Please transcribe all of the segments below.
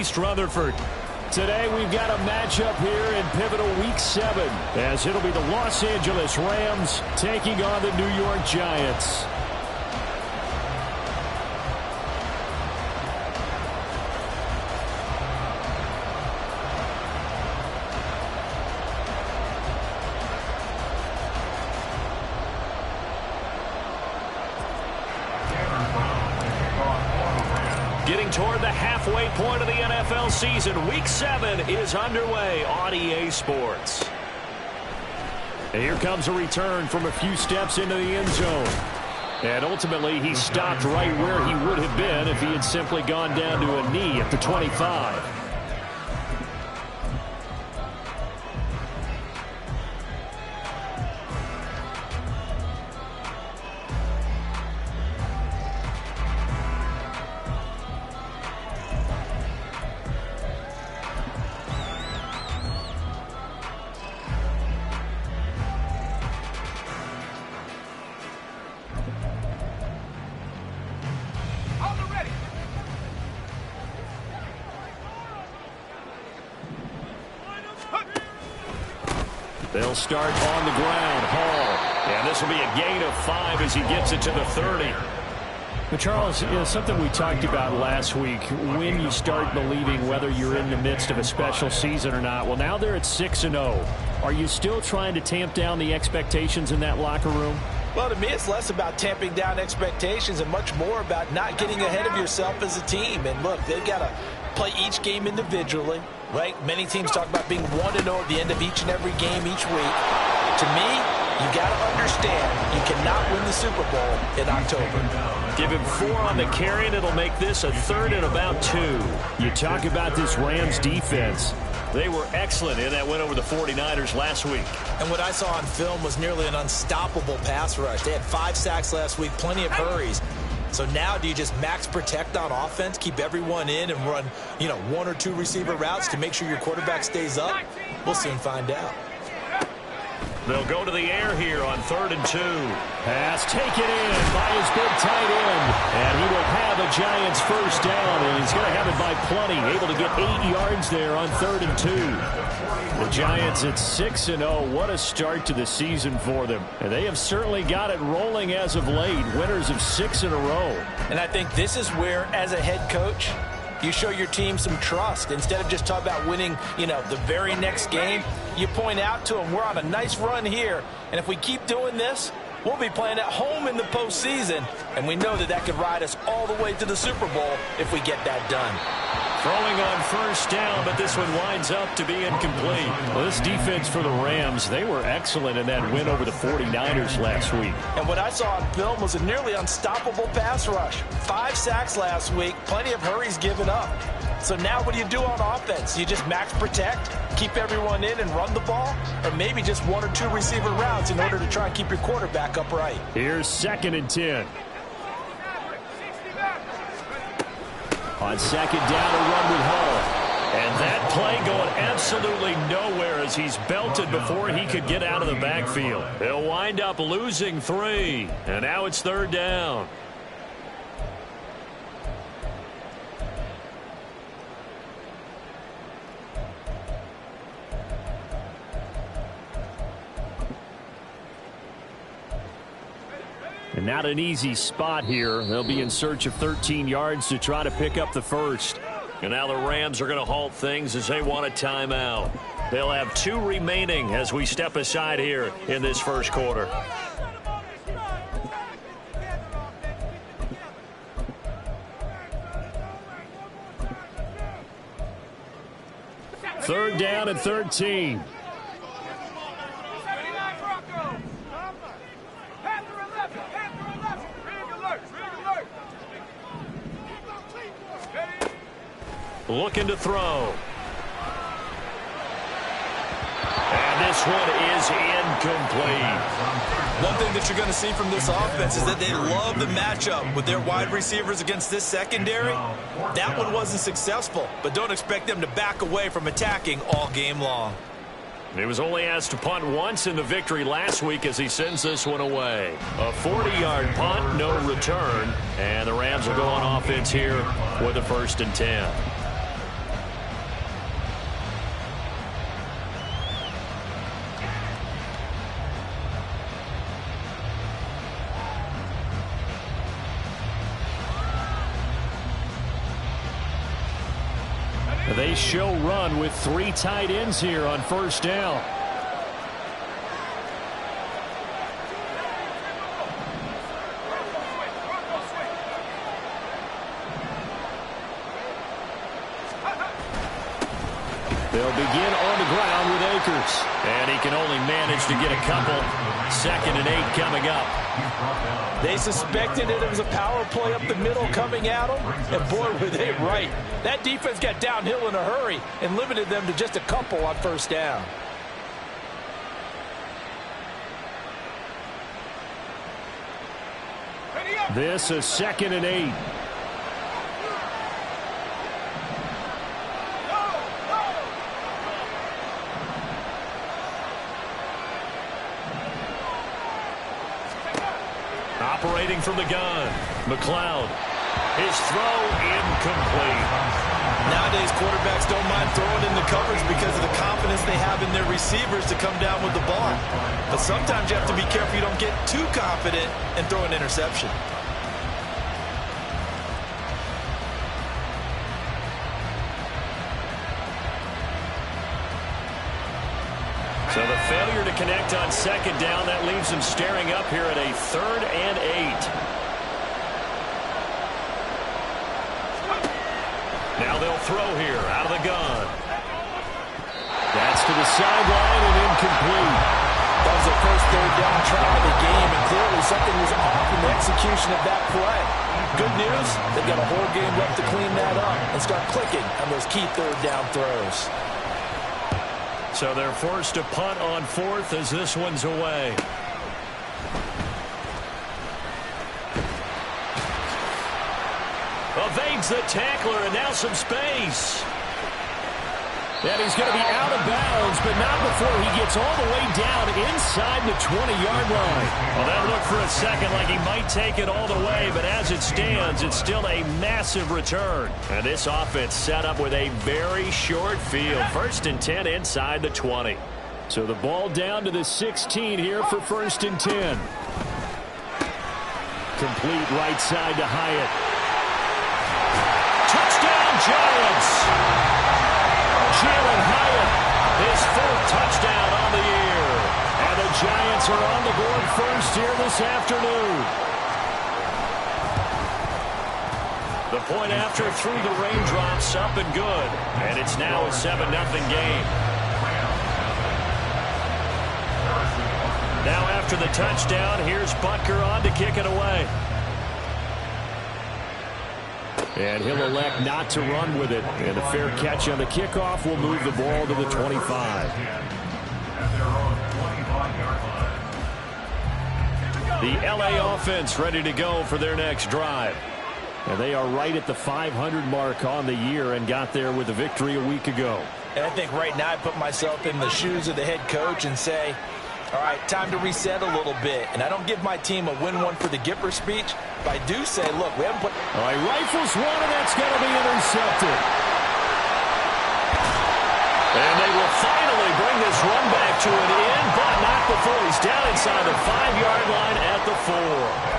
East Rutherford. Today we've got a matchup here in pivotal Week 7, as it'll be the Los Angeles Rams taking on the New York Giants. Getting toward the halfway point of the NFL season, Week 7 is underway on EA Sports. And here comes a return from a few steps into the end zone. And ultimately, he stopped right where he would have been if he had simply gone down to a knee at the 25. They'll start on the ground. Hall. And this will be a gain of 5 as he gets it to the 30. But Charles, something we talked about last week, when you start believing whether you're in the midst of a special season or not. Well, now they're at 6-0. Are you still trying to tamp down the expectations in that locker room? Well, to me, it's less about tamping down expectations and much more about not getting ahead of yourself as a team. And look, they've got to play each game individually, right? Many teams talk about being 1-0 at the end of each and every game each week. To me, you got to understand you cannot win the Super Bowl in October. Give him 4 on the carry, and it'll make this a 3rd and about 2. You talk about this Rams defense. They were excellent in that win over the 49ers last week. And what I saw on film was nearly an unstoppable pass rush. They had 5 sacks last week, plenty of hurries. So now do you just max protect on offense, keep everyone in, and run, 1 or 2 receiver routes to make sure your quarterback stays up? We'll soon find out. They'll go to the air here on 3rd and 2. Pass taken in by his big tight end. And he will have a Giants first down, and he's going to have it by plenty. Able to get 8 yards there on 3rd and 2. The Giants at 6-0. What a start to the season for them. And they have certainly got it rolling as of late. Winners of 6 in a row. And I think this is where, as a head coach, you show your team some trust. Instead of just talking about winning, the very next game, you point out to them, we're on a nice run here, and if we keep doing this, we'll be playing at home in the postseason, and we know that could ride us all the way to the Super Bowl if we get that done. Throwing on first down, but this one winds up to be incomplete. Well, this defense for the Rams, they were excellent in that win over the 49ers last week. And what I saw on film was a nearly unstoppable pass rush. 5 sacks last week, plenty of hurries given up. So now what do you do on offense? You just max protect, keep everyone in and run the ball? Or maybe just 1 or 2 receiver routes in order to try and keep your quarterback upright? Here's 2nd and 10. On 2nd down, a run with Hall. And that play going absolutely nowhere as he's belted before he could get out of the backfield. They'll wind up losing 3. And now it's 3rd down. And not an easy spot here. They'll be in search of 13 yards to try to pick up the first. And now the Rams are going to halt things as they want a timeout. They'll have 2 remaining as we step aside here in this first quarter. Third down and 13. Looking to throw. And this one is incomplete. One thing that you're going to see from this offense is that they love the matchup with their wide receivers against this secondary. That one wasn't successful, but don't expect them to back away from attacking all game long. He was only asked to punt once in the victory last week as he sends this one away. A 40-yard punt, no return. And the Rams will go on offense here with a 1st and 10. They show run with 3 tight ends here on first down. They'll begin on the ground with Akers. And he can only manage to get a couple. 2nd and 8 coming up. They suspected that it was a power play up the middle coming at them. And boy, were they right. That defense got downhill in a hurry and limited them to just a couple on first down. This is 2nd and 8. Operating from the gun, McLeod. His throw incomplete. Nowadays, quarterbacks don't mind throwing into coverage because of the confidence they have in their receivers to come down with the ball. But sometimes you have to be careful you don't get too confident and throw an interception. So the failure to connect on 2nd down, that leaves him staring up here at a 3rd and 8. Now they'll throw here out of the gun. That's to the sideline and incomplete. That was the first 3rd down try of the game, and clearly something was off in the execution of that play. Good news, they've got a whole game left to clean that up and start clicking on those key 3rd down throws. So they're forced to punt on 4th as this one's away. Evades the tackler, and now some space. And he's going to be out of bounds, but not before he gets all the way down inside the 20-yard line. Well, that looked for a second like he might take it all the way, but as it stands, it's still a massive return. And this offense set up with a very short field. 1st and 10 inside the 20. So the ball down to the 16 here for 1st and 10. Complete right side to Hyatt. Touchdown, Giants! Jalen Hyatt, his 4th touchdown on the year. And the Giants are on the board first here this afternoon. The point after through the raindrops, up and good. And it's now a 7-0 game. Now after the touchdown, here's Butker on to kick it away. And he'll elect not to run with it. And a fair catch on the kickoff will move the ball to the 25. The LA offense ready to go for their next drive. And they are right at the 500 mark on the year and got there with a victory a week ago. And I think right now I put myself in the shoes of the head coach and say, all right, time to reset a little bit. And I don't give my team a win one for the Gipper speech, but I do say, look, we haven't put... All right, rifles one, and that's going to be intercepted. And they will finally bring this run back to an end, but not before he's down inside the 5-yard line at the 4.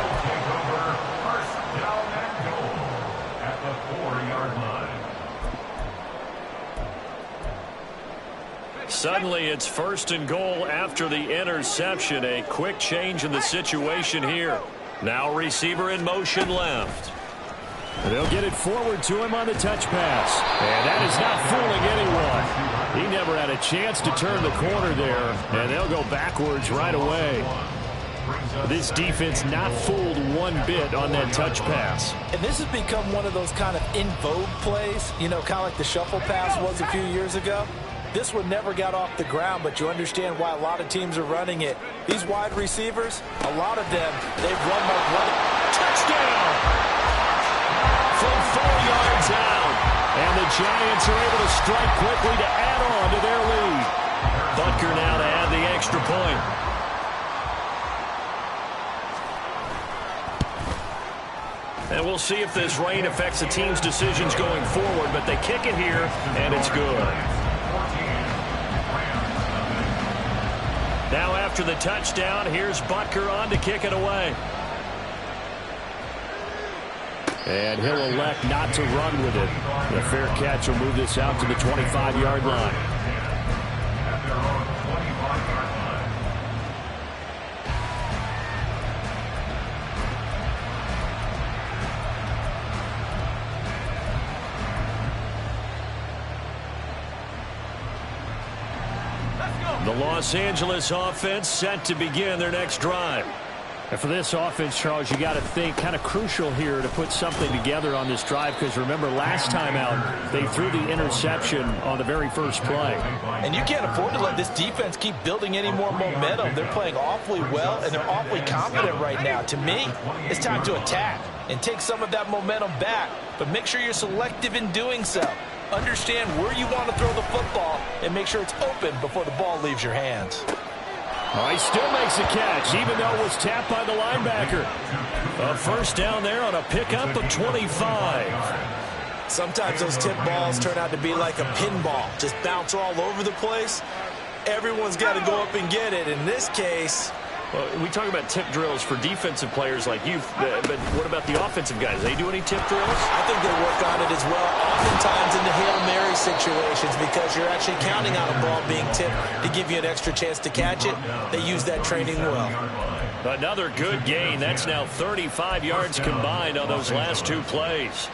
Suddenly it's 1st and goal after the interception. A quick change in the situation here. Now receiver in motion left. They'll get it forward to him on the touch pass. And that is not fooling anyone. He never had a chance to turn the corner there. And they'll go backwards right away. This defense not fooled one bit on that touch pass. And this has become one of those kind of in vogue plays. You know, kind of like the shuffle pass was a few years ago. This one never got off the ground, but you understand why a lot of teams are running it. These wide receivers, a lot of them, they've run like running. Touchdown! From 4 yards out. And the Giants are able to strike quickly to add on to their lead. Butker now to add the extra point. And we'll see if this rain affects the team's decisions going forward, but they kick it here, and it's good. Now after the touchdown, here's Butker on to kick it away. And he'll elect not to run with it. The fair catch will move this out to the 25-yard line. The Los Angeles offense set to begin their next drive. And for this offense, Charles, you got to think kind of crucial here to put something together on this drive, because remember last time out they threw the interception on the very first play. And you can't afford to let this defense keep building any more momentum. They're playing awfully well and they're awfully confident right now. To me, it's time to attack and take some of that momentum back, but make sure you're selective in doing so. Understand where you want to throw the football and make sure it's open before the ball leaves your hands. Oh, he still makes a catch, even though it was tapped by the linebacker. A first down there on a pickup of 25. Sometimes those tip balls turn out to be like a pinball, just bounce all over the place. Everyone's got to go up and get it. In this case, well, we talk about tip drills for defensive players like you, but what about the offensive guys? They do any tip drills? I think they work on it as well, oftentimes in the Hail Mary situations, because you're actually counting on a ball being tipped to give you an extra chance to catch it. They use that training well. Another good gain. That's now 35 yards combined on those last two plays.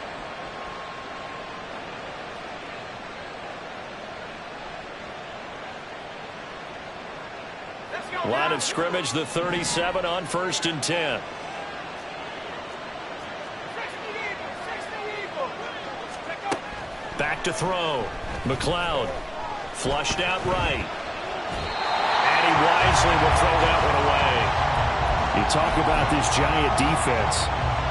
Line of scrimmage, the 37 on 1st and 10. Back to throw. McLeod flushed out right. And he wisely will throw that one away. You talk about this Giant defense.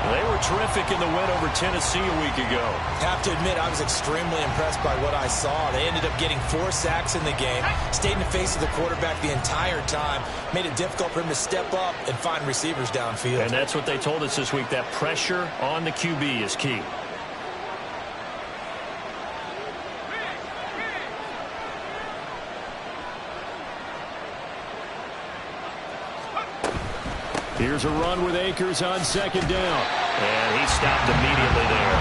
They were terrific in the win over Tennessee a week ago. Have to admit, I was extremely impressed by what I saw. They ended up getting 4 sacks in the game, stayed in the face of the quarterback the entire time, made it difficult for him to step up and find receivers downfield. And that's what they told us this week, that pressure on the QB is key. Here's a run with Akers on 2nd down. And he stopped immediately there.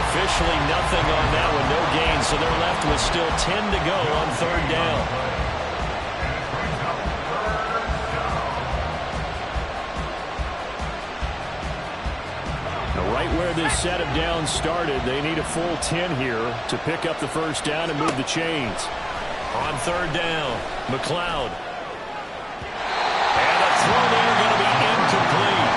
Officially nothing on that one, no gain, so they're left with still 10 to go on 3rd down. Now right where this set of downs started, they need a full 10 here to pick up the 1st down and move the chains. On 3rd down, McLeod. And a throw there going to be incomplete.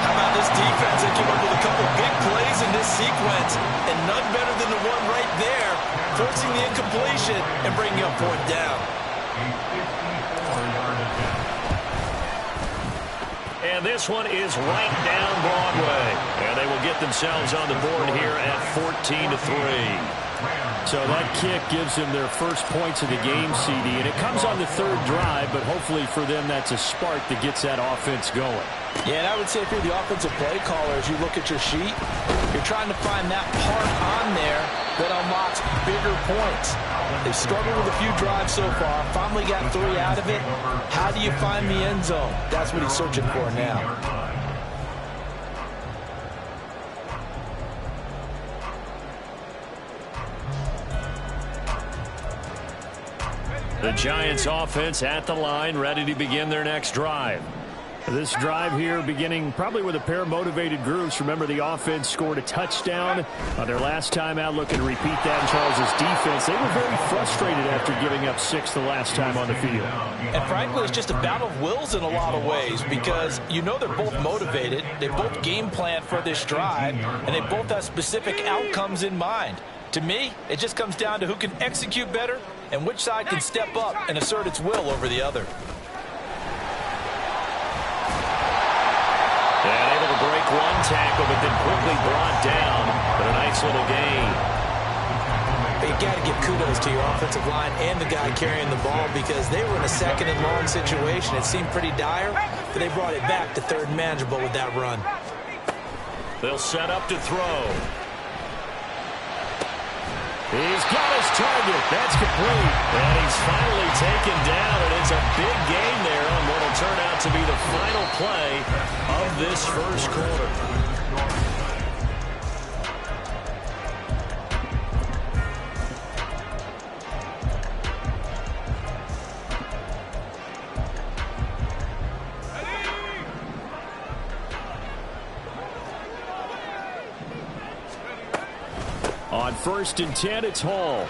How about this defense that came up with a couple big plays in this sequence, and none better than the one right there, forcing the incompletion and bringing up 4th down. And this one is right down Broadway. And they will get themselves on the board here at 14-3. So that kick gives them their first points of the game, CD, and it comes on the 3rd drive, but hopefully for them that's a spark that gets that offense going. Yeah, and I would say if you're the offensive play caller, as you look at your sheet, you're trying to find that part on there that unlocks bigger points. They've struggled with a few drives so far, finally got 3 out of it. How do you find the end zone? That's what he's searching for now. The Giants offense at the line, ready to begin their next drive. This drive here beginning probably with a pair of motivated groups. Remember, the offense scored a touchdown their last time out, looking to repeat that in Charles's defense. They were very frustrated after giving up 6 the last time on the field. And frankly, it's just a battle of wills in a lot of ways, because you know they're both motivated. They both game plan for this drive, and they both have specific outcomes in mind. To me, it just comes down to who can execute better and which side can step up and assert its will over the other. And able to break one tackle, but then quickly brought down. But a nice little gain. But you got to give kudos to your offensive line and the guy carrying the ball, because they were in a 2nd and long situation. It seemed pretty dire, but they brought it back to 3rd and manageable with that run. They'll set up to throw. He's got his target. That's complete. And he's finally taken down, and it's a big gain there on what will turn out to be the final play of this 1st quarter. On 1st and 10, it's Hall.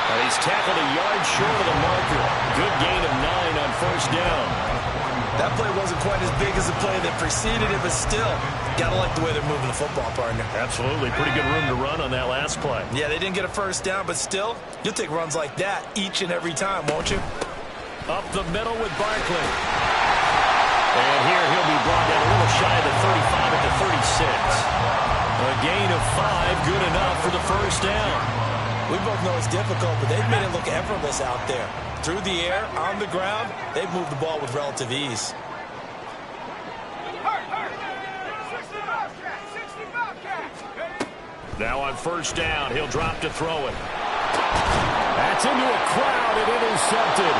And he's tackled a yard short of the marker. Good gain of 9 on 1st down. That play wasn't quite as big as the play that preceded it, but still, gotta like the way they're moving the football, partner. Absolutely. Pretty good room to run on that last play. Yeah, they didn't get a 1st down, but still, you'll take runs like that each and every time, won't you? Up the middle with Barkley. And here he'll be brought down a little shy of the 35 at the 36. A gain of 5, good enough for the 1st down. We both know it's difficult, but they've made it look effortless out there. Through the air, on the ground, they've moved the ball with relative ease. Now on 1st down, he'll drop to throw it. That's into a crowd and intercepted.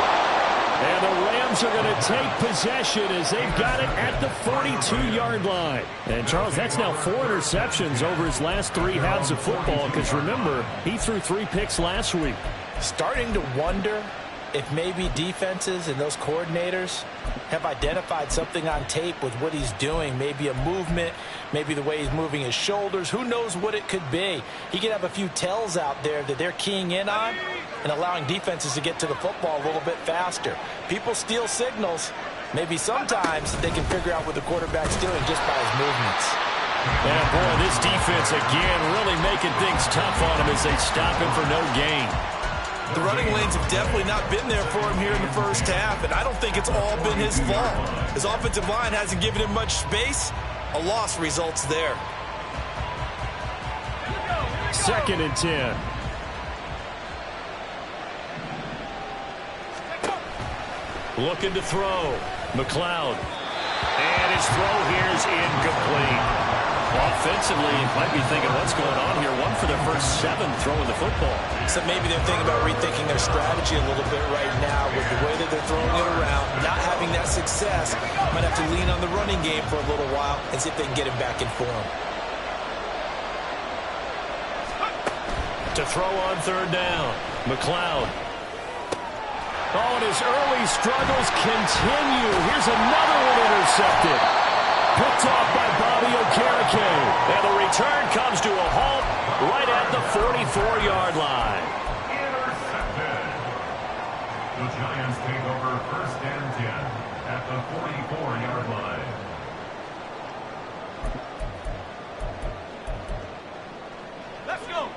And the Rams are going to take possession as they've got it at the 42-yard line. And, Charles, that's now 4 interceptions over his last 3 halves of football because, remember, he threw 3 picks last week. Starting to wonder if maybe defenses and those coordinators have identified something on tape with what he's doing. Maybe a movement, maybe the way he's moving his shoulders. Who knows what it could be? He could have a few tells out there that they're keying in on and allowing defenses to get to the football a little bit faster. People steal signals. Maybe sometimes they can figure out what the quarterback's doing just by his movements. Yeah, boy, this defense again really making things tough on him as they stop him for no gain. The running lanes have definitely not been there for him here in the 1st half, and I don't think it's all been his fault. His offensive line hasn't given him much space. A loss results there. 2nd and 10. Looking to throw. McLeod. And his throw here is incomplete. Offensively, you might be thinking, what's going on here? 1 for their first 7 throwing the football. So maybe they're thinking about rethinking their strategy a little bit right now with the way that they're throwing it around, not having that success. Might have to lean on the running game for a little while and see if they can get him back in form. To throw on 3rd down. McLeod. Oh, and his early struggles continue. Here's another one intercepted. Picked off by Bobby Okereke. And the return comes to a halt right at the 44-yard line. Intercepted. The Giants take over 1st and 10 at the 44-yard line. Let's go.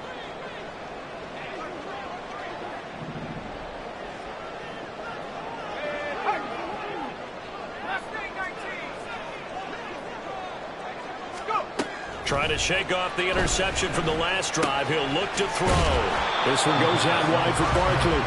Trying to shake off the interception from the last drive. He'll look to throw. This one goes out wide for Barkley.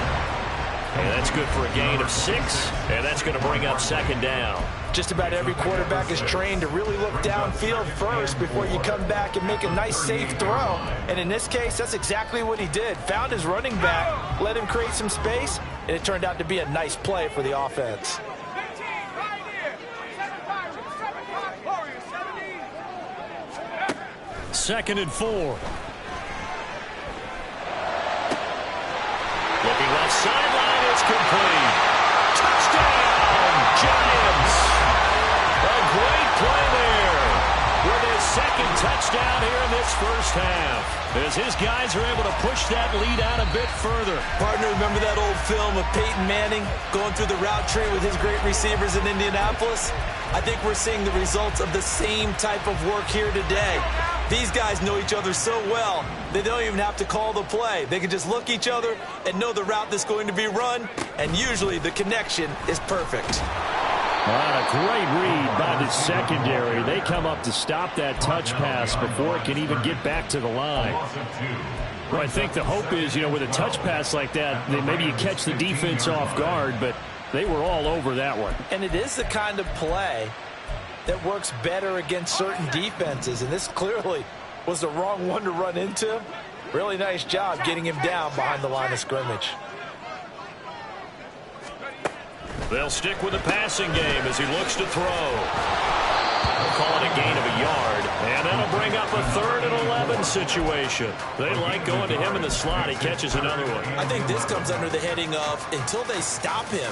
And that's good for a gain of 6. And that's going to bring up 2nd down. Just about every quarterback is trained to really look downfield first before you come back and make a nice, safe throw. And in this case, that's exactly what he did. Found his running back, let him create some space, and it turned out to be a nice play for the offense. 2nd and 4. Looking left sideline, it's complete. Touchdown, Giants. A great play there with his 2nd touchdown here in this 1st half. As his guys are able to push that lead out a bit further. Partner, remember that old film of Peyton Manning going through the route tree with his great receivers in Indianapolis? I think we're seeing the results of the same type of work here today. These guys know each other so well, they don't even have to call the play. They can just look each other and know the route that's going to be run, and usually the connection is perfect. What a great read by the secondary. They come up to stop that touch pass before it can even get back to the line. Well, I think the hope is, with a touch pass like that, that maybe you catch the defense off guard, but they were all over that one. And it is the kind of play that works better against certain defenses, and this clearly was the wrong one to run into. Really nice job getting him down behind the line of scrimmage. They'll stick with the passing game as he looks to throw. They'll call it a gain of a yard, and that'll bring up a 3rd and 11 situation. They like going to him in the slot. He catches another one. I think this comes under the heading of, until they stop him,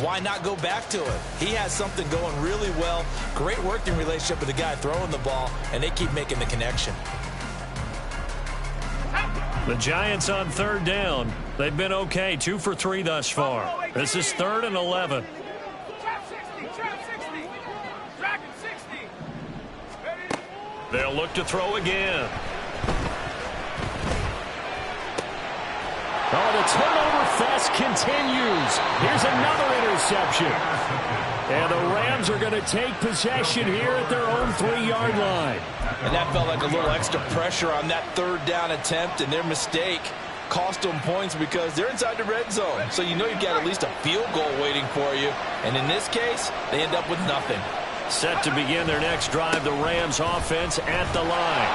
why not go back to it? He has something going really well. Great working relationship with the guy throwing the ball, and they keep making the connection. The Giants on third down. They've been okay, 2 for 3 thus far. This is 3rd and 11. They'll look to throw again. Oh, the turnover fest continues. Here's another interception. And the Rams are going to take possession here at their own 3-yard line. And that felt like a little extra pressure on that 3rd down attempt, and their mistake cost them points because they're inside the red zone. So you know you've got at least a field goal waiting for you. And in this case, they end up with nothing. Set to begin their next drive, the Rams offense at the line.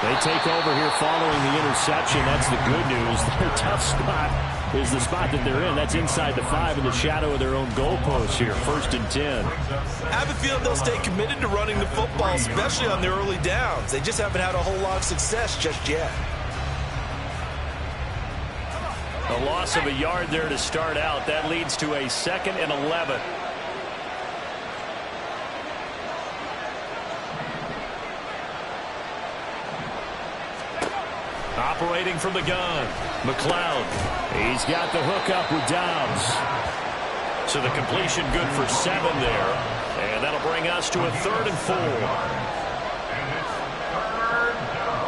They take over here following the interception. That's the good news. Their tough spot is the spot that they're in. That's inside the 5 in the shadow of their own goalpost here. 1st and 10. I have a feeling they'll stay committed to running the football, especially on their early downs. They just haven't had a whole lot of success just yet. A loss of a yard there to start out. That leads to a 2nd and 11. Operating from the gun, McLeod. He's got the hook up with Downs. So the completion good for 7 there. And that'll bring us to a 3rd and 4. And it's 3rd down.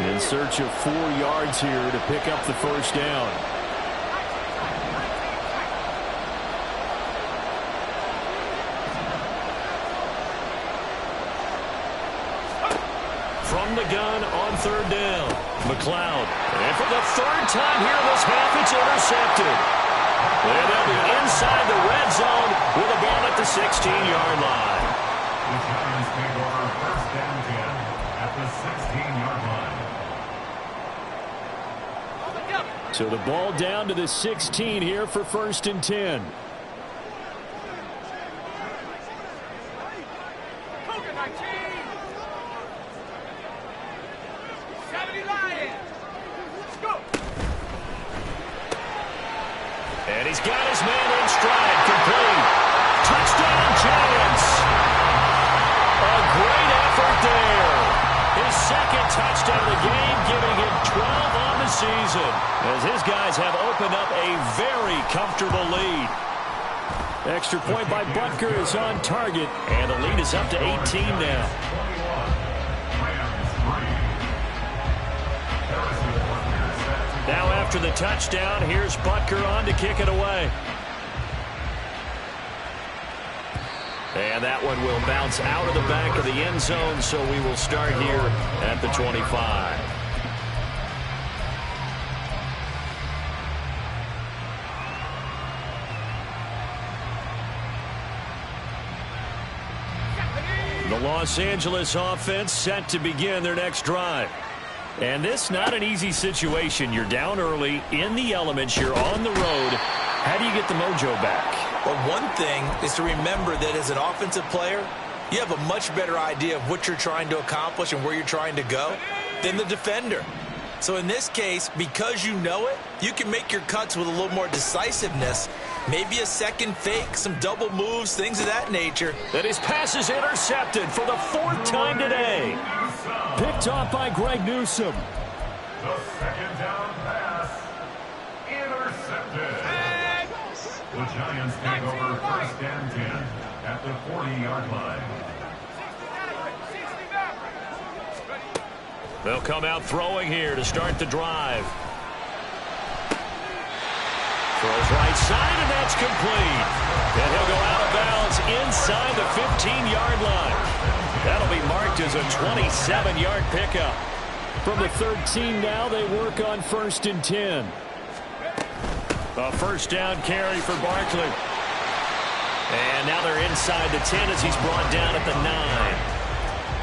In search of 4 yards here to pick up the 1st down. From the gun on 3rd down. McLeod. And for the 3rd time here this half, it's intercepted. And they'll be inside the red zone with a ball at the 16-yard line. The Giants take over 1st and 10 at the 16-yard line. So the ball down to the 16 here for 1st and 10. And he's got his man in stride, complete. Touchdown, Giants. A great effort there. His 2nd touchdown of the game, giving him 12 on the season. As his guys have opened up a very comfortable lead. Extra point by Butker is on target, and the lead is up to 18 now. Now after the touchdown, here's Butker on to kick it away. And that one will bounce out of the back of the end zone, so we will start here at the 25. The Los Angeles offense set to begin their next drive. And this not an easy situation. You're down early, in the elements, you're on the road. How do you get the mojo back? Well, one thing is to remember that as an offensive player, you have a much better idea of what you're trying to accomplish and where you're trying to go than the defender. So in this case, because you know it, you can make your cuts with a little more decisiveness. Maybe a second fake, some double moves, things of that nature. That his pass is intercepted for the 4th time today. Picked off by Greg Newsome. The 2nd down pass intercepted. The Giants take over 1st and 10 at the 40-yard line. They'll come out throwing here to start the drive. Throws right side, and that's complete. And he'll go out of bounds inside the 15-yard line. That'll be marked as a 27-yard pickup. From the 13 now, they work on 1st and 10. A 1st down carry for Barkley. And now they're inside the 10 as he's brought down at the 9.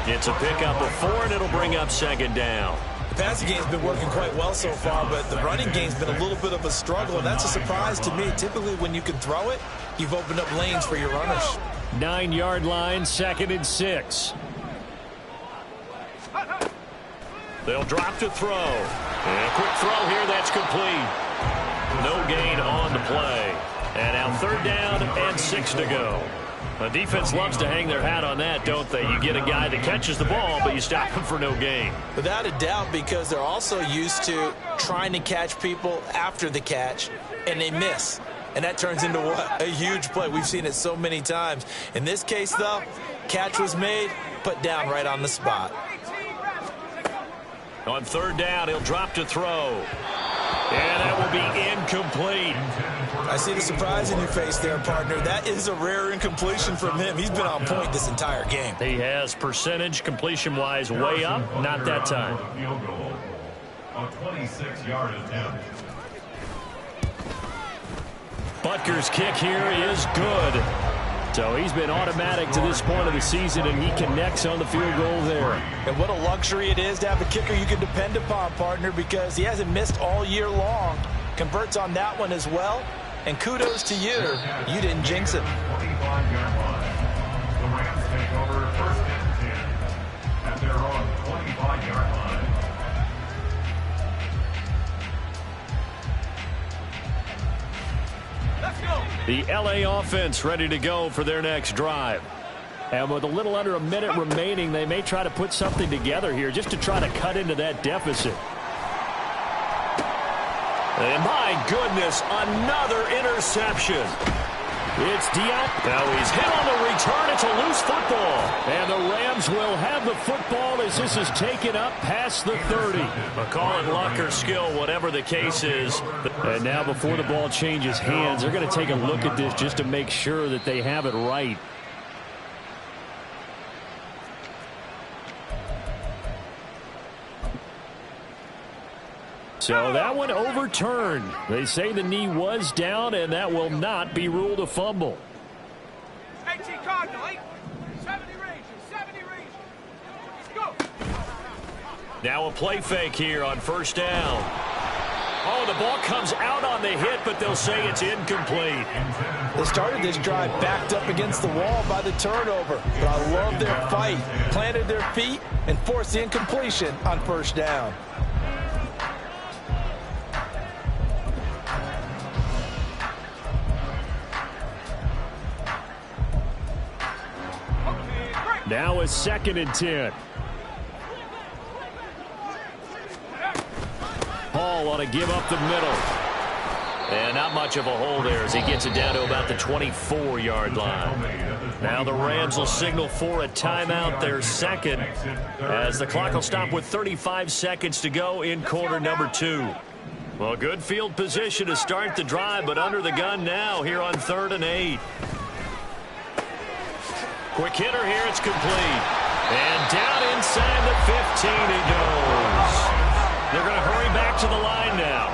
It's a pickup of 4, and it'll bring up 2nd down. The passing game's been working quite well so far, but the running game's been a little bit of a struggle, and that's a surprise to me. Typically, when you can throw it, you've opened up lanes for your runners. 9-yard line, 2nd and 6. They'll drop to throw. And a quick throw here, that's complete. No gain on the play. And now 3rd down and 6 to go. The defense loves to hang their hat on that, don't they? You get a guy that catches the ball, but you stop him for no gain. Without a doubt, because they're also used to trying to catch people after the catch, and they miss. And that turns into what? A huge play. We've seen it so many times. In this case, though, catch was made, put down right on the spot. On 3rd down, he'll drop to throw. And that will be incomplete. I see the surprise in your face there, partner. That is a rare incompletion from him. He's been on point this entire game. He has percentage completion-wise way up. Not that time. A 26-yard attempt. Butker's kick here is good. So he's been automatic to this point of the season, and he connects on the field goal there. And what a luxury it is to have a kicker you can depend upon, partner, because he hasn't missed all year long. Converts on that one as well. And kudos to you. You didn't jinx it. 25-yard line. The Rams take over 1st and 10 at their own 25-yard line. The LA offense ready to go for their next drive. And with a little under a minute remaining, they may try to put something together here just to try to cut into that deficit. And my goodness, another interception. It's Diop. Now he's hit on the return. It's a loose football. And the Rams will have the football as this is taken up past the 30. But call it luck or skill, whatever the case is. And now before the ball changes hands, they're going to take a look at this just to make sure that they have it right. So that one overturned. They say the knee was down, and that will not be ruled a fumble. 18 Cardinal, 70 range, 70 range. Let's go. Now a play fake here on 1st down. Oh, the ball comes out on the hit, but they'll say it's incomplete. They started this drive backed up against the wall by the turnover. But I love their fight. Planted their feet and forced the incompletion on 1st down. Now a 2nd and 10. Hall ought to give up the middle. And not much of a hole there as he gets it down to about the 24-yard line. Now the Rams will signal for a timeout, their 2nd, as the clock will stop with 35 seconds to go in quarter number 2. Well, good field position to start the drive, but under the gun now here on 3rd and 8. Quick hitter here, it's complete. And down inside the 15 he goes. They're going to hurry back to the line now.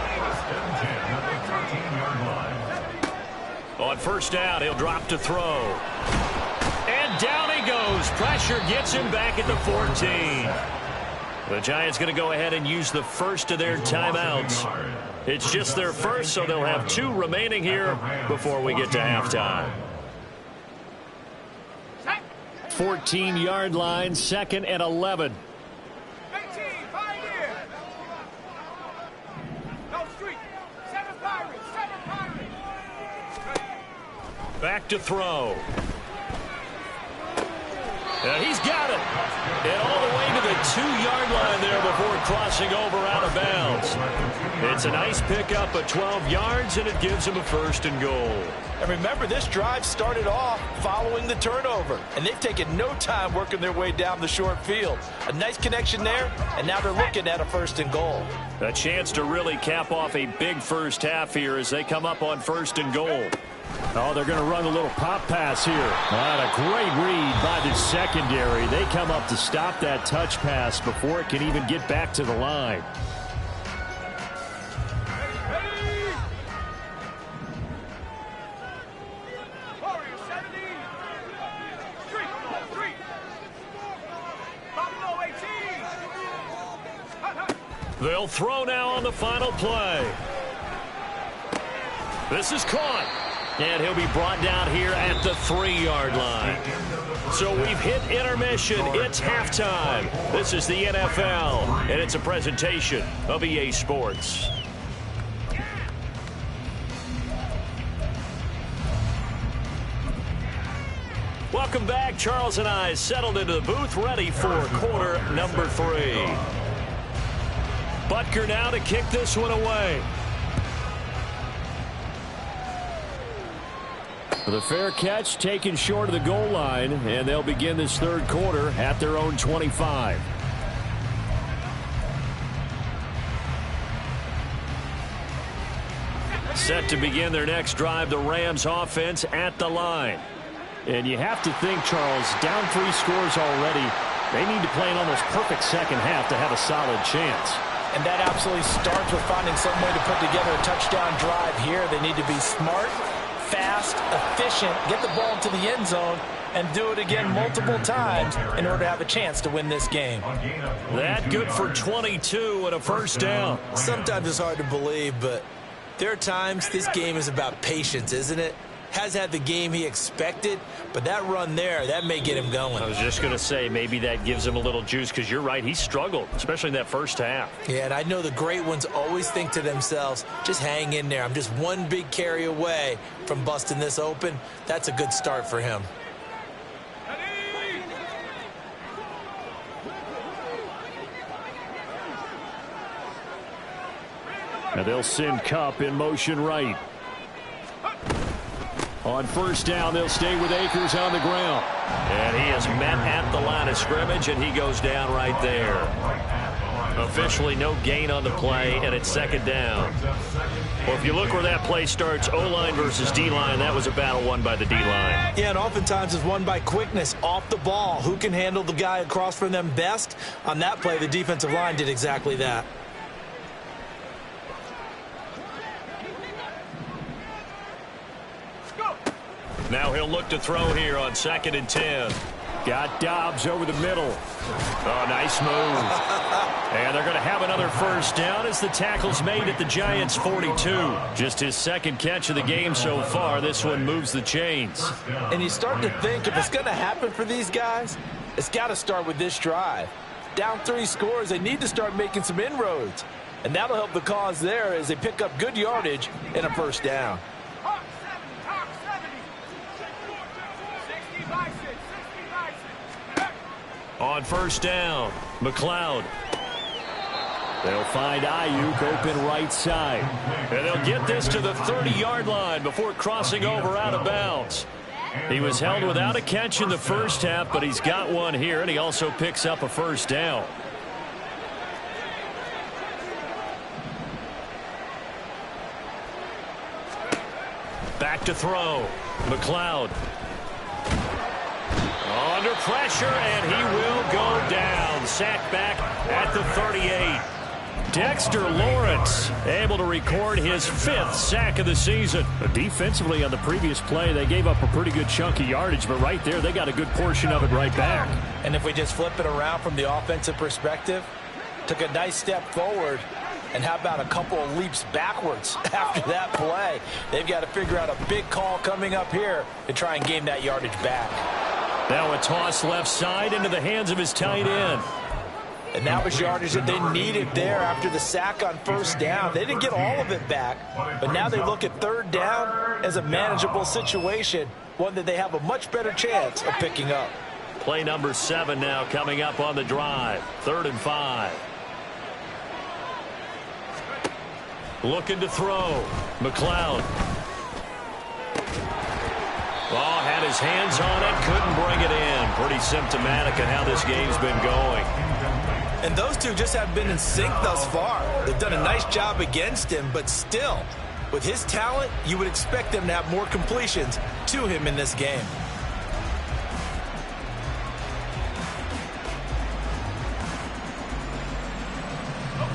On 1st down, he'll drop to throw. And down he goes. Pressure gets him back at the 14. The Giants going to go ahead and use the first of their timeouts. It's just their first, so they'll have 2 remaining here before we get to halftime. 14-yard line, 2nd and 11. 18, Pioneer. No street. 7 Pirates, 7 Pirates. Back to throw. And he's got it. And all the way to the 2-yard line there before crossing over out of bounds. It's a nice pickup of 12 yards, and it gives him a 1st and goal. And remember, this drive started off following the turnover. And they've taken no time working their way down the short field. A nice connection there, and now they're looking at a 1st and goal. A chance to really cap off a big first half here as they come up on 1st and goal. Oh, they're going to run a little pop pass here. And a great read by the secondary. They come up to stop that touch pass before it can even get back to the line. They'll throw now on the final play. This is caught. And he'll be brought down here at the 3-yard line. So we've hit intermission. It's halftime. This is the NFL, and it's a presentation of EA Sports. Welcome back. Charles and I settled into the booth, ready for quarter number 3. Butker now to kick this one away. The fair catch taken short of the goal line, and they'll begin this third quarter at their own 25. Set to begin their next drive, the Rams offense at the line. And you have to think, Charles, down 3 scores already, they need to play an almost perfect second half to have a solid chance. And that absolutely starts with finding some way to put together a touchdown drive here. They need to be smart, fast, efficient, get the ball to the end zone, and do it again multiple times in order to have a chance to win this game. That good for 22 and a first down. Sometimes it's hard to believe, but there are times this game is about patience, isn't it? Has had the game he expected, but that run there, that may get him going. I was just going to say, maybe that gives him a little juice, because you're right, he struggled, especially in that first half. Yeah, and I know the great ones always think to themselves, just hang in there. I'm just one big carry away from busting this open. That's a good start for him. And they'll send Kupp in motion right. On first down, they'll stay with Akers on the ground. And he is met at the line of scrimmage, and he goes down right there. Officially no gain on the play, and it's second down. Well, if you look where that play starts, O-line versus D-line, that was a battle won by the D-line. Yeah, and oftentimes it's won by quickness off the ball. Who can handle the guy across from them best? On that play, the defensive line did exactly that. Now he'll look to throw here on 2nd and 10. Got Dobbs over the middle. Oh, nice move. And they're going to have another first down as the tackle's made at the Giants' 42. Just his second catch of the game so far. This one moves the chains. And you start to think if it's going to happen for these guys, it's got to start with this drive. Down 3 scores, they need to start making some inroads. And that'll help the cause there as they pick up good yardage and a first down. On first down, McLeod. They'll find Ayuk open right side. And they'll get this to the 30-yard line before crossing over out of bounds. He was held without a catch in the first half, but he's got one here, and he also picks up a first down. Back to throw. McLeod. Under pressure, and he will go down. Sacked back at the 38. Dexter Lawrence able to record his 5th sack of the season. Defensively on the previous play, they gave up a pretty good chunk of yardage, but right there, they got a good portion of it right back. And if we just flip it around from the offensive perspective, took a nice step forward, and how about a couple of leaps backwards after that play? They've got to figure out a big call coming up here to try and gain that yardage back. Now a toss left side into the hands of his tight end. And that was yardage that they needed there after the sack on first down. They didn't get all of it back, but now they look at third down as a manageable situation, one that they have a much better chance of picking up. Play number 7 now coming up on the drive. 3rd and 5. Looking to throw. McLeod. Oh, had his hands on it, couldn't bring it in. Pretty symptomatic of how this game's been going. And those two just have been in sync thus far. They've done a nice job against him, but still, with his talent, you would expect them to have more completions to him in this game.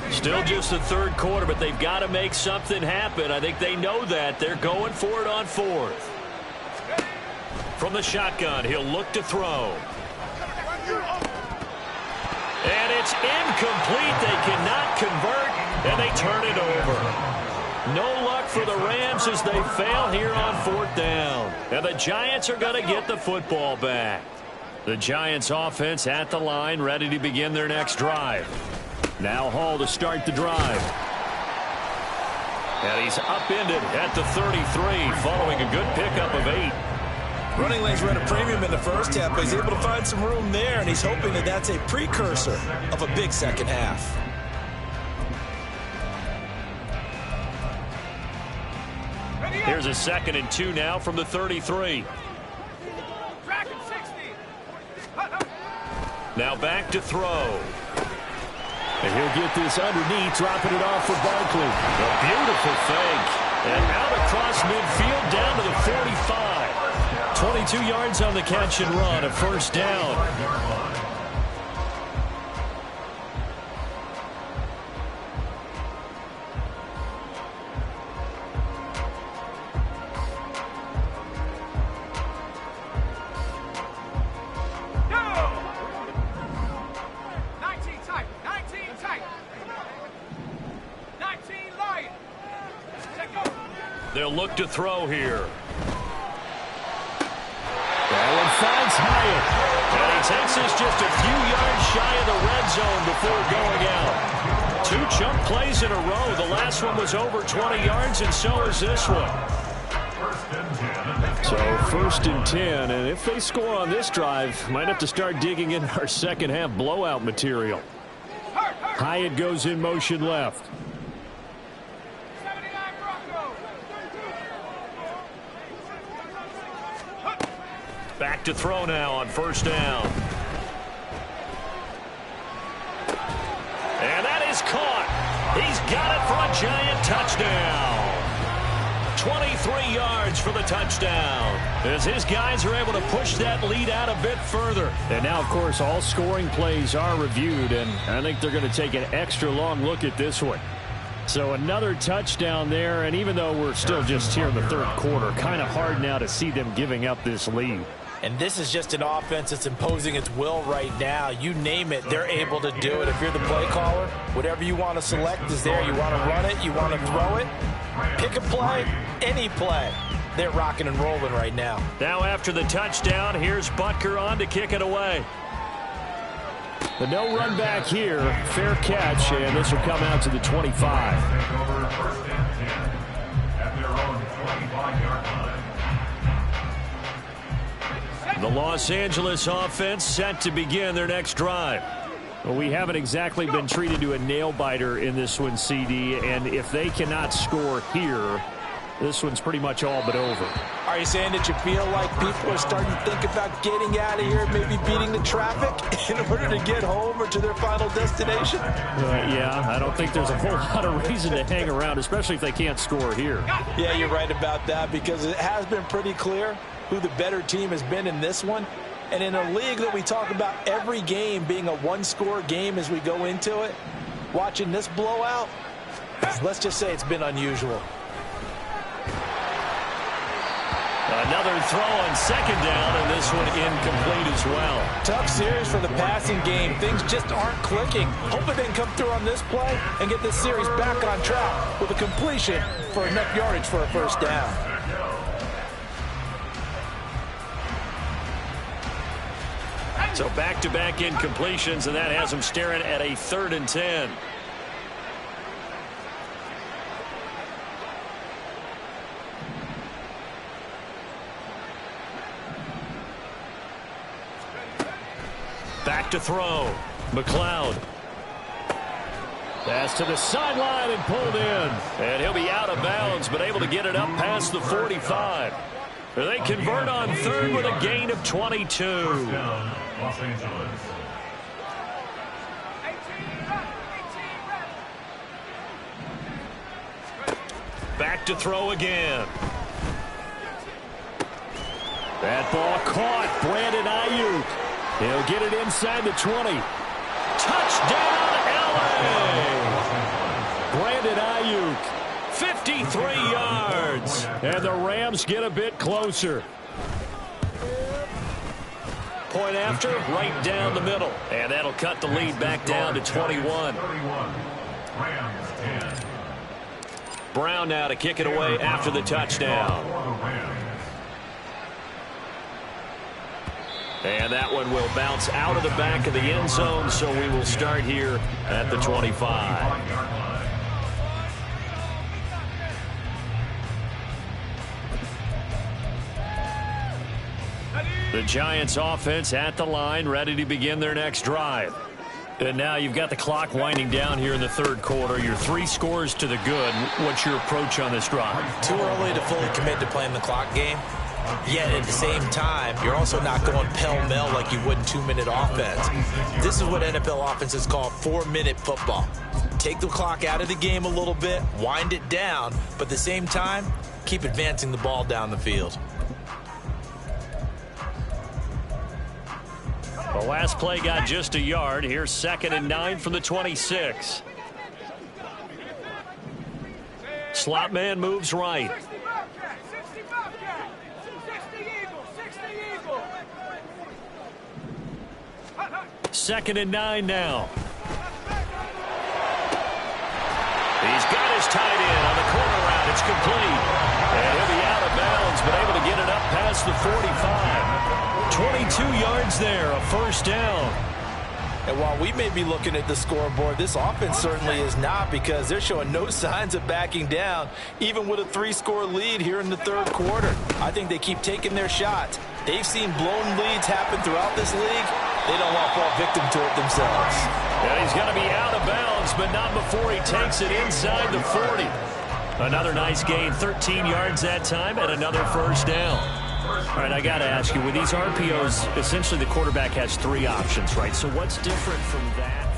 Still just the third quarter, but they've got to make something happen. I think they know that. They're going for it on 4th. From the shotgun, he'll look to throw. And it's incomplete. They cannot convert, and they turn it over. No luck for the Rams as they fail here on 4th down. And the Giants are going to get the football back. The Giants offense at the line, ready to begin their next drive. Now Hall to start the drive. And he's upended at the 33 following a good pickup of 8. Running lanes were at a premium in the first half, but he's able to find some room there, and he's hoping that that's a precursor of a big second half. Here's a 2nd and 2 now from the 33. Now back to throw. And he'll get this underneath, dropping it off for Barkley. A beautiful fake. And out across midfield down to the 45. 22 yards on the catch and run, a first down. They'll look to throw here. That one finds Hyatt. And he takes us just a few yards shy of the red zone before going out. 2 chunk plays in a row. The last one was over 20 yards, and so is this one. So 1st and 10, and if they score on this drive, might have to start digging in our second half blowout material. Hyatt goes in motion left. Back to throw now on first down. And that is caught. He's got it for a giant touchdown. 23 yards for the touchdown, as his guys are able to push that lead out a bit further. And now, of course, all scoring plays are reviewed, and I think they're going to take an extra long look at this one. So another touchdown there, and even though we're still just here in the 3rd quarter, kind of hard now to see them giving up this lead. And this is just an offense that's imposing its will right now. You name it, they're able to do it. If you're the play caller, whatever you want to select is there. You want to run it, you want to throw it, pick a play, any play. They're rocking and rolling right now. Now after the touchdown, here's Butker on to kick it away. The no run back here, fair catch, and this will come out to the 25. Take over 1st and 10 at their own 25-yard line. The Los Angeles offense set to begin their next drive. Well, we haven't exactly been treated to a nail-biter in this one, CD, and if they cannot score here, this one's pretty much all but over. Are you saying that you feel like people are starting to think about getting out of here, maybe beating the traffic in order to get home or to their final destination? Yeah, I don't think there's a whole lot of reason to hang around, especially if they can't score here. Yeah, you're right about that, because it has been pretty clear who the better team has been in this one. And in a league that we talk about every game being a one-score game as we go into it, watching this blowout, let's just say it's been unusual. Another throw on 2nd down, and this one incomplete as well. Tough series for the passing game. Things just aren't clicking. Hoping they can come through on this play and get this series back on track with a completion for enough yardage for a first down. So back-to-back incompletions, and that has them staring at a 3rd and 10. Back to throw. McLeod. Pass to the sideline and pulled in. And he'll be out of bounds, but able to get it up past the 45. They convert on 3rd with a gain of 22. First down, Los Angeles. Back to throw again. That ball caught. Brandon Ayuk. He'll get it inside the 20. Touchdown, LA! Brandon Ayuk. 53 yards. And the Rams get a bit closer. Point after, right down the middle. And that'll cut the lead back down to 21. Rams 10. Brown now to kick it away after the touchdown. And that one will bounce out of the back of the end zone, so we will start here at the 25. The Giants offense at the line, ready to begin their next drive. And now you've got the clock winding down here in the third quarter. Your 3 scores to the good. What's your approach on this drive? Too early to fully commit to playing the clock game. Yet at the same time, you're also not going pell-mell like you would in 2-minute offense. This is what NFL offenses call 4-minute football. Take the clock out of the game a little bit, wind it down, but at the same time, keep advancing the ball down the field. The last play got just a yard. Here's 2nd and 9 from the 26. Slot man moves right. 2nd and 9 now. He's got his tight end on the corner route. It's complete. And he'll be out of bounds, but able to get it up past the 45. 22 yards there, a first down. And while we may be looking at the scoreboard, this offense certainly is not, because they're showing no signs of backing down, even with a 3-score lead here in the third quarter. I think they keep taking their shots. They've seen blown leads happen throughout this league. They don't want to fall victim to it themselves. And he's going to be out of bounds, but not before he takes it inside the 40. Another nice gain, 13 yards that time, and another first down. All right, I got to ask you, with these RPOs, essentially the quarterback has 3 options, right? So what's different from that?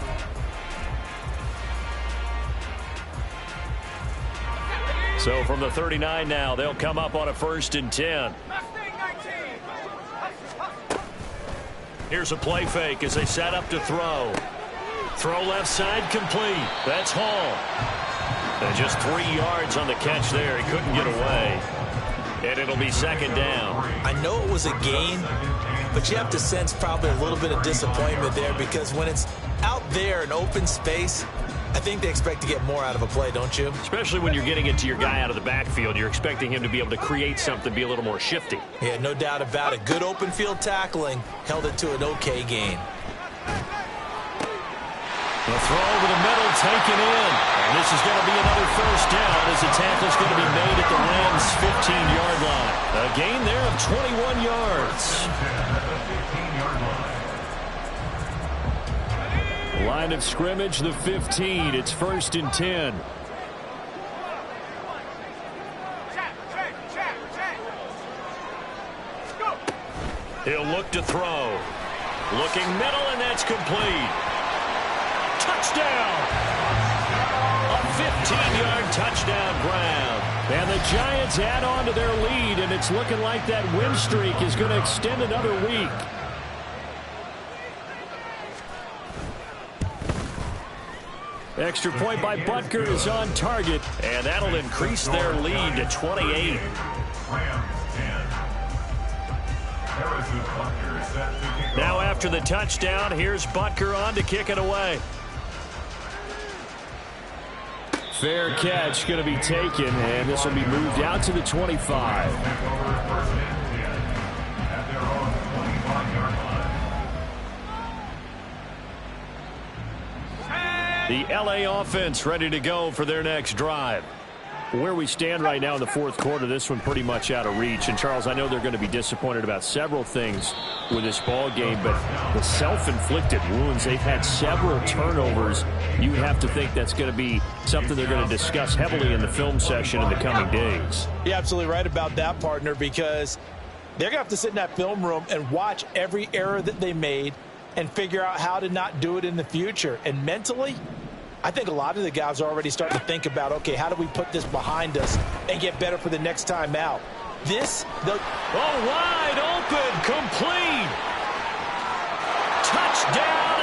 So from the 39 now, they'll come up on a 1st and 10. Here's a play fake as they set up to throw. Throw left side complete. That's Hall. And just 3 yards on the catch there. He couldn't get away. And it'll be 2nd down. I know it was a gain, but you have to sense probably a little bit of disappointment there, because when it's out there in open space, I think they expect to get more out of a play, don't you? Especially when you're getting it to your guy out of the backfield. You're expecting him to be able to create something, be a little more shifty. Yeah, no doubt about it. Good open field tackling held it to an okay gain. The throw over the middle, taken in. And this is going to be another first down as the tackle's going to be made at the Rams' 15-yard line. A gain there of 21 yards. Line of scrimmage, the 15. It's 1st and 10. He'll look to throw. Looking middle, and that's complete. Touchdown! A 15-yard touchdown grab. And the Giants add on to their lead, and it's looking like that win streak is going to extend another week. Extra point by Butker is on target, and that'll increase their lead to 28. Now after the touchdown, here's Butker on to kick it away. Fair catch going to be taken, and this will be moved out to the 25. The LA offense ready to go for their next drive. Where we stand right now in the fourth quarter, this one pretty much out of reach. And, Charles, I know they're going to be disappointed about several things with this ball game, but the self-inflicted wounds, they've had several turnovers. You have to think that's going to be something they're going to discuss heavily in the film session in the coming days. You're absolutely right about that, partner, because they're going to have to sit in that film room and watch every error that they made and figure out how to not do it in the future. And mentally, I think a lot of the guys are already starting to think about, okay, how do we put this behind us and get better for the next time out? Wide open, complete. Touchdown,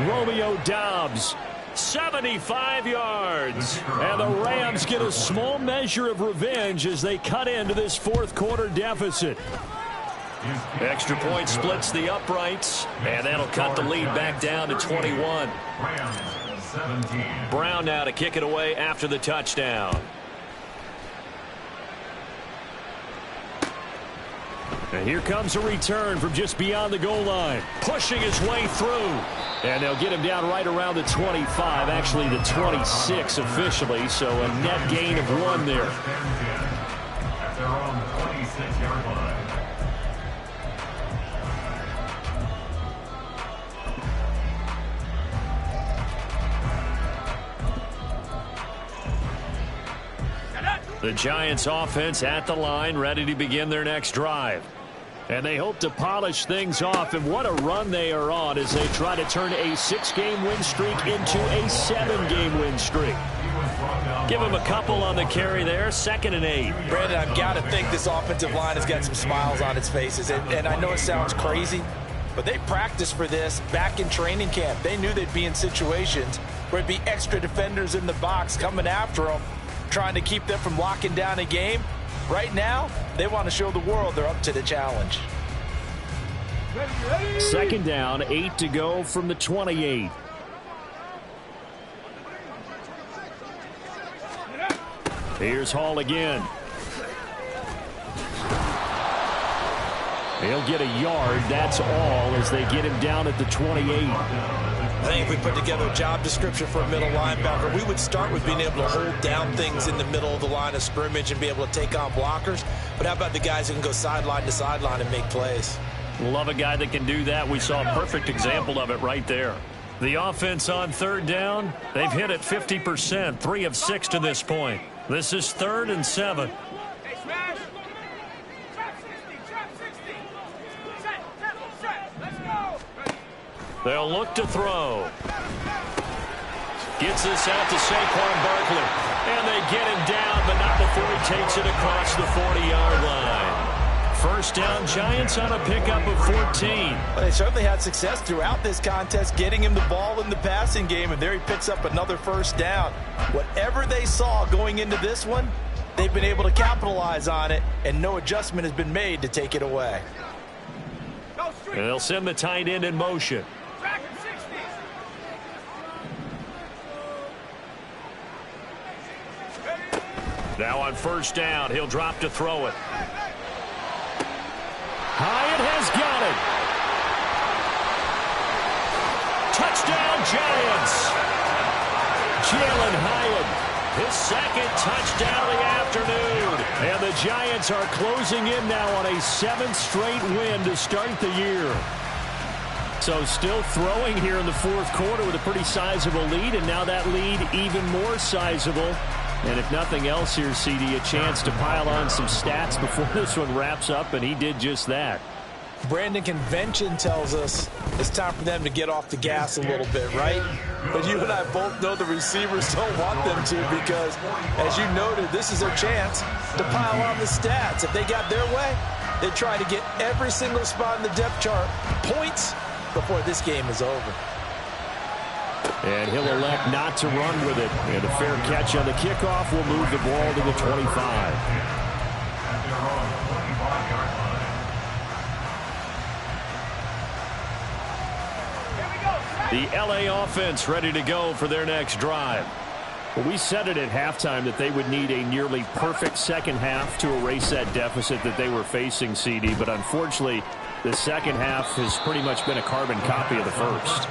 LA. Romeo Doubs, 75 yards. And the Rams get a small measure of revenge as they cut into this fourth quarter deficit. Extra point splits the uprights, and that'll cut the lead back down to 21. Brown now to kick it away after the touchdown. And here comes a return from just beyond the goal line, pushing his way through. And they'll get him down right around the 25, actually the 26 officially, so a net gain of 1 there. At their own 26-yard line. The Giants offense at the line, ready to begin their next drive. And they hope to polish things off, and what a run they are on as they try to turn a 6-game win streak into a 7-game win streak. Give him a couple on the carry there, 2nd and 8. Brandon, I've got to think this offensive line has got some smiles on its faces, and I know it sounds crazy, but they practiced for this back in training camp. They knew they'd be in situations where it'd be extra defenders in the box coming after them, trying to keep them from locking down a game. Right now, they want to show the world they're up to the challenge. 2nd down, 8 to go from the 28. Here's Hall again. He'll get a yard, that's all, as they get him down at the 28. I think if we put together a job description for a middle linebacker, we would start with being able to hold down things in the middle of the line of scrimmage and be able to take on blockers. But how about the guys who can go sideline to sideline and make plays? Love a guy that can do that. We saw a perfect example of it right there. The offense on 3rd down, they've hit it 50%, 3 of 6 to this point. This is 3rd and 7. Hey, smash. Trap 60, trap 60. Set. Let's go. They'll look to throw. Gets this out to Saquon Barkley. And they get him down, but not before he takes it across the 40-yard line. 1st down, Giants on a pickup of 14. Well, they certainly had success throughout this contest, getting him the ball in the passing game, and there he picks up another 1st down. Whatever they saw going into this one, they've been able to capitalize on it, and no adjustment has been made to take it away. And they'll send the tight end in motion. Back in 60. Now on 1st down, he'll drop to throw it. Hyatt has got it. Touchdown, Giants. Jalen Hyatt, his 2nd touchdown of the afternoon. And the Giants are closing in now on a 7th straight win to start the year. So still throwing here in the 4th quarter with a pretty sizable lead, and now that lead even more sizable. And if nothing else here, CD, a chance to pile on some stats before this one wraps up, and he did just that. Brandon, convention tells us it's time for them to get off the gas a little bit, right? But you and I both know the receivers don't want them to because, as you noted, this is their chance to pile on the stats. If they got their way, they try to get every single spot in the depth chart points before this game is over. And he'll elect not to run with it. And a fair catch on the kickoff will move the ball to the 25. The LA offense ready to go for their next drive. Well, we said it at halftime that they would need a nearly perfect 2nd half to erase that deficit that they were facing, CD. But unfortunately, the 2nd half has pretty much been a carbon copy of the 1st.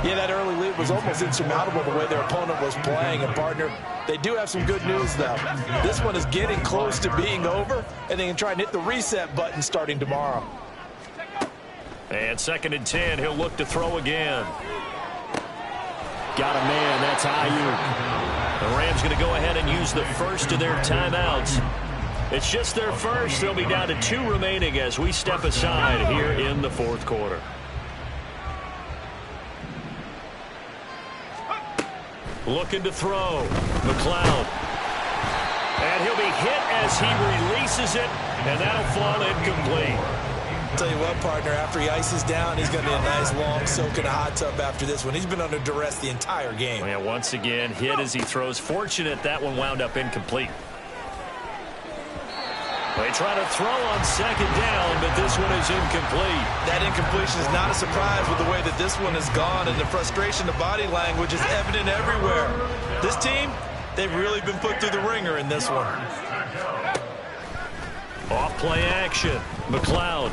Yeah, that early lead was almost insurmountable the way their opponent was playing. And, partner, they do have some good news, though. This one is getting close to being over, and they can try and hit the reset button starting tomorrow. And 2nd and 10, he'll look to throw again. Got a man, that's Ayuk. The Rams going to go ahead and use the first of their timeouts. It's just their first. They'll be down to 2 remaining as we step aside here in the 4th quarter. Looking to throw. McLeod. And he'll be hit as he releases it, and that'll fall incomplete. Tell you what, partner, after he ices down, he's going to be a nice long soak in a hot tub after this one. He's been under duress the entire game. Yeah, once again, hit as he throws. Fortunate that one wound up incomplete. They try to throw on 2nd down, but this one is incomplete. That incompletion is not a surprise with the way that this one has gone, and the frustration, the body language is evident everywhere. This team, they've really been put through the ringer in this one. Off play action. McLeod.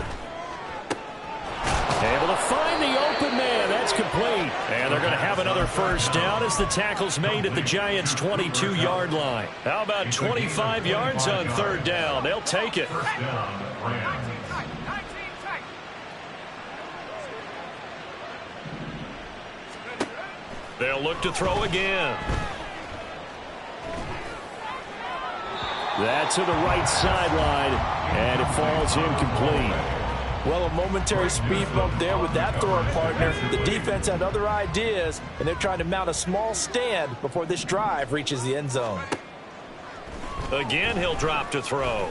Able to find the open man. That's complete. And they're going to have another 1st down as the tackle's made at the Giants' 22-yard line. How about 25 yards on 3rd down? They'll take it. They'll look to throw again. That to the right sideline, and it falls incomplete. Well, a momentary speed bump there with that throwing partner. The defense had other ideas, and they're trying to mount a small stand before this drive reaches the end zone. Again, he'll drop to throw.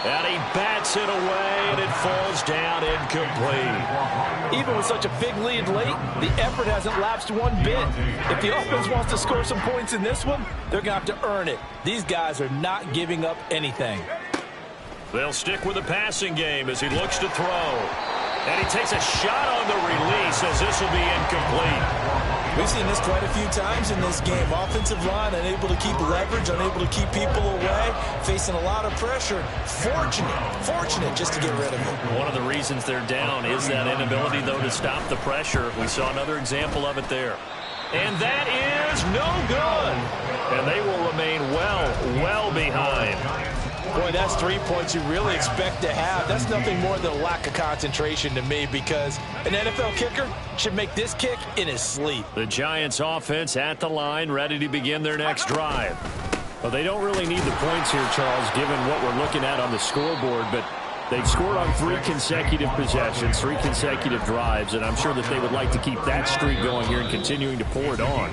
And he bats it away, and it falls down incomplete. Even with such a big lead late, the effort hasn't lapsed one bit. If the offense wants to score some points in this one, they're going to have to earn it. These guys are not giving up anything. They'll stick with the passing game as he looks to throw. And he takes a shot on the release as this will be incomplete. We've seen this quite a few times in this game. Offensive line unable to keep leverage, unable to keep people away, facing a lot of pressure. Fortunate just to get rid of it. One of the reasons they're down is that inability, though, to stop the pressure. We saw another example of it there. And that is no good. And they will remain well behind. Boy, that's 3 points you really expect to have. That's nothing more than a lack of concentration to me, because an NFL kicker should make this kick in his sleep. The Giants offense at the line, ready to begin their next drive. Well, they don't really need the points here, Charles, given what we're looking at on the scoreboard, but they've scored on 3 consecutive possessions, 3 consecutive drives, and I'm sure that they would like to keep that streak going here and continuing to pour it on.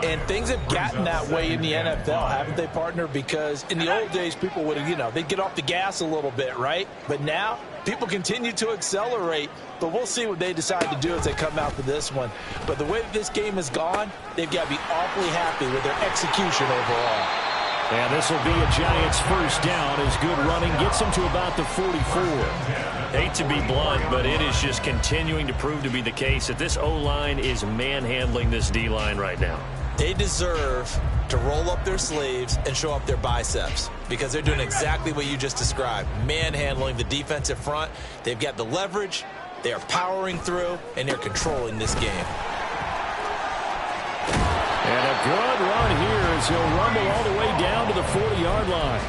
And things have gotten that way in the NFL, haven't they, partner? Because in the old days, people would have, they'd get off the gas a little bit, right? But now, people continue to accelerate. But we'll see what they decide to do as they come out for this one. But the way that this game has gone, they've got to be awfully happy with their execution overall. And this will be a Giants first down as good running gets them to about the 44. Hate to be blunt, but it is just continuing to prove to be the case that this O-line is manhandling this D-line right now. They deserve to roll up their sleeves and show up their biceps, because they're doing exactly what you just described, manhandling the defensive front. They've got the leverage, they are powering through, and they're controlling this game. And a good run here as he'll rumble all the way down to the 40-yard line.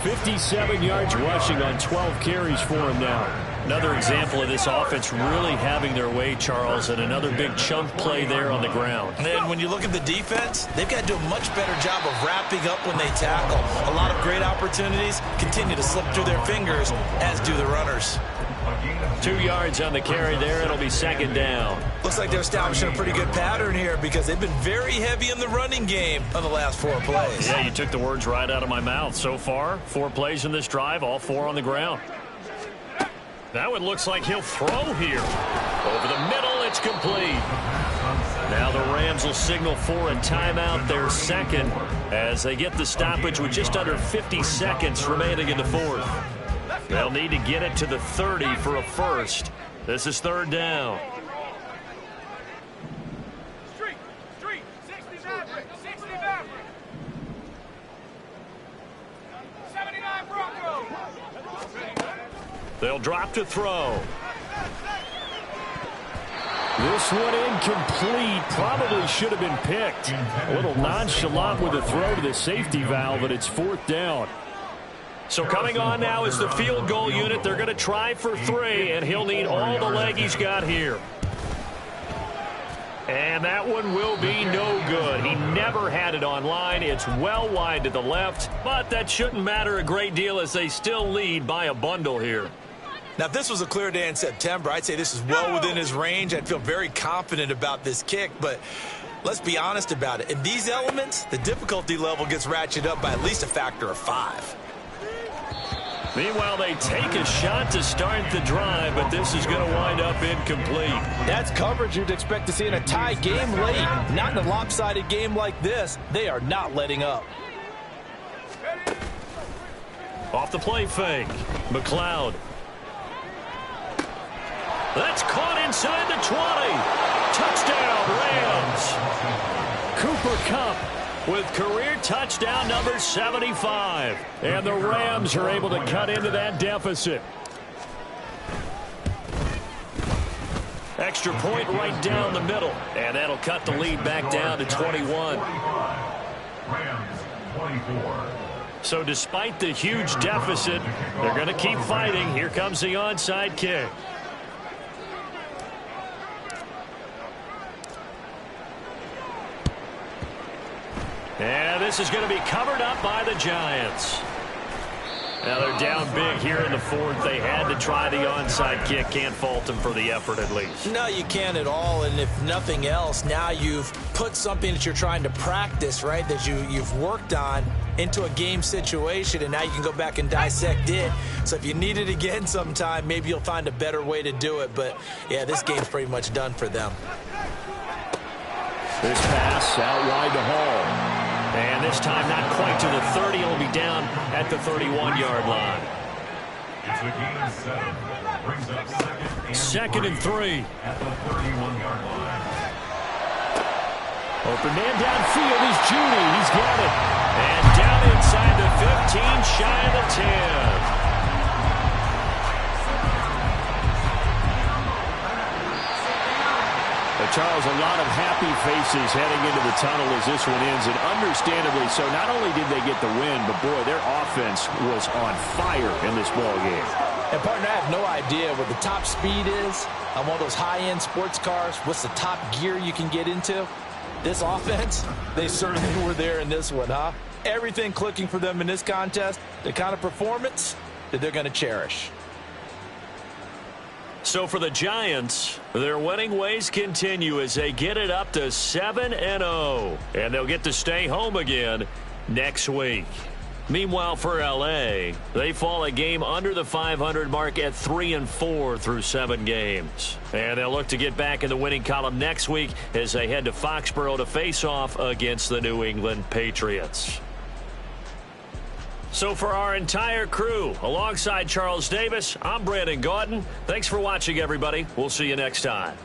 57 yards rushing on 12 carries for him now. Another example of this offense really having their way, Charles, and another big chunk play there on the ground. And when you look at the defense, they've got to do a much better job of wrapping up when they tackle. A lot of great opportunities continue to slip through their fingers, as do the runners. 2 yards on the carry there. It'll be second down. Looks like they're establishing a pretty good pattern here, because they've been very heavy in the running game on the last 4 plays. Yeah, you took the words right out of my mouth. So far, 4 plays in this drive, all 4 on the ground. Now it looks like he'll throw here. Over the middle, it's complete. Now the Rams will signal for a timeout, their second, as they get the stoppage with just under 50 seconds remaining in the 4th. They'll need to get it to the 30 for a first. This is third down. Street, 60 Maverick, 60 Maverick. 79 Broncos. They'll drop to throw. This one incomplete. Probably should have been picked. A little nonchalant with a throw to the safety valve, but it's 4th down. So coming on now is the field goal unit. They're going to try for 3, and he'll need all the leg he's got here. And that one will be no good. He never had it on line. It's well wide to the left, but that shouldn't matter a great deal as they still lead by a bundle here. Now, if this was a clear day in September, I'd say this is well within his range. I'd feel very confident about this kick, but let's be honest about it. In these elements, the difficulty level gets ratcheted up by at least a factor of 5. Meanwhile, they take a shot to start the drive, but this is going to wind up incomplete. That's coverage you'd expect to see in a tie game late. Not in a lopsided game like this. They are not letting up. Off the play fake. McLeod. That's caught inside the 20. Touchdown, Rams. Cooper Kupp with career touchdown number 75. And the Rams are able to cut into that deficit. Extra point right down the middle. And that'll cut the lead back down to 21. Rams 24. So despite the huge deficit, they're going to keep fighting. Here comes the onside kick. And this is going to be covered up by the Giants. Now they're down big here in the fourth. They had to try the onside kick. Can't fault them for the effort at least. No, you can't at all. And if nothing else, now you've put something that you're trying to practice, right, that you've worked on into a game situation, and now you can go back and dissect it. So if you need it again sometime, maybe you'll find a better way to do it. But, yeah, this game's pretty much done for them. This pass out wide to Hall. And this time not quite to the 30. It'll be down at the 31-yard line. It's a gain of 7. Brings up second and 3. At the 31-yard line. Open man downfield is Judy. He's got it. And down inside the 15, shy of the 10. Charles, a lot of happy faces heading into the tunnel as this one ends, and understandably so. Not only did they get the win, but, boy, their offense was on fire in this ballgame. And, partner, I have no idea what the top speed is on one of those high-end sports cars. What's the top gear you can get into? This offense, they certainly were there in this one, huh? Everything clicking for them in this contest, the kind of performance that they're going to cherish. So for the Giants, their winning ways continue as they get it up to 7-0. And they'll get to stay home again next week. Meanwhile, for L.A., they fall a game under the 500 mark at 3-4 through 7 games. And they'll look to get back in the winning column next week as they head to Foxborough to face off against the New England Patriots. So for our entire crew, alongside Charles Davis, I'm Brandon Gaudin. Thanks for watching, everybody. We'll see you next time.